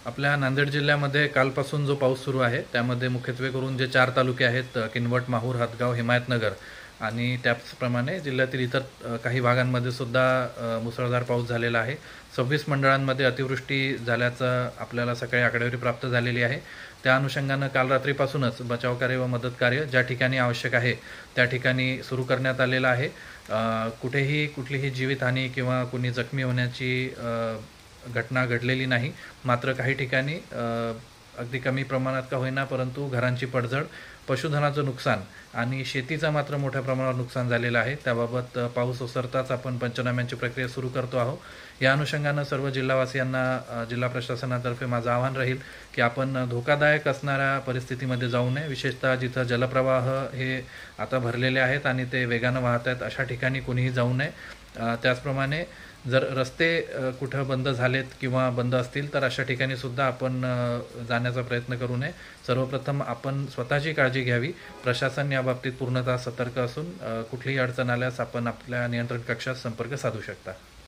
आपल्या नांदेड जिल्ह्यामध्ये कालपासून जो पाऊस सुरू आहे त्यामध्ये मुख्यत्वे करून जे 4 तालुके आहेत किनवट, माहूर, हदगाव, हिमायतनगर आणि त्याचप्रमाणे जिल्ह्यातील इतर काही भागांमध्ये सुद्धा मुसळधार पाऊस झालेला आहे. 26 मंडळांमध्ये अतिवृष्टी झाल्याचं आपल्याला सकाळी आकडेवारी प्राप्त झालेली आहे. त्या अनुषंगानं काल रात्रीपासूनच बचावकार्य व मदत कार्य ज्या ठिकाणी आवश्यक आहे त्या ठिकाणी सुरू करण्यात आलेलं आहे. कुठेही कुठलीही जीवितहानी किंवा कुणी जखमी होण्याची घटना घडलेली नाही. मात्र काही ठिकाणी अगदी कमी प्रमाणात का होईना परंतु घरांची पडझड, पशुधनाचं नुकसान आणि शेतीचं मात्र मोठ्या प्रमाणावर नुकसान झालेलं आहे. त्याबाबत पाऊस ओसरताच आपण पंचनाम्यांची प्रक्रिया सुरू करतो आहोत. या अनुषंगानं सर्व जिल्हावासियांना जिल्हा प्रशासनातर्फे माझं आवाहन राहील की आपण धोकादायक असणाऱ्या परिस्थितीमध्ये जाऊ नये. विशेषतः जिथं जलप्रवाह हे आता भरलेले आहेत आणि ते वेगानं वाहत आहेत अशा ठिकाणी कोणीही जाऊ नये. त्याचप्रमाणे जर रस्ते कुठं बंद झालेत किंवा बंद असतील तर अशा ठिकाणी सुद्धा आपण जाण्याचा प्रयत्न करू नये. सर्वप्रथम आपण स्वतःची काळजी घ्यावी. प्रशासन याबाबतीत पूर्णतः सतर्क असून कुठलीही अडचण आल्यास आपण आपल्या नियंत्रण कक्षात संपर्क साधू शकता.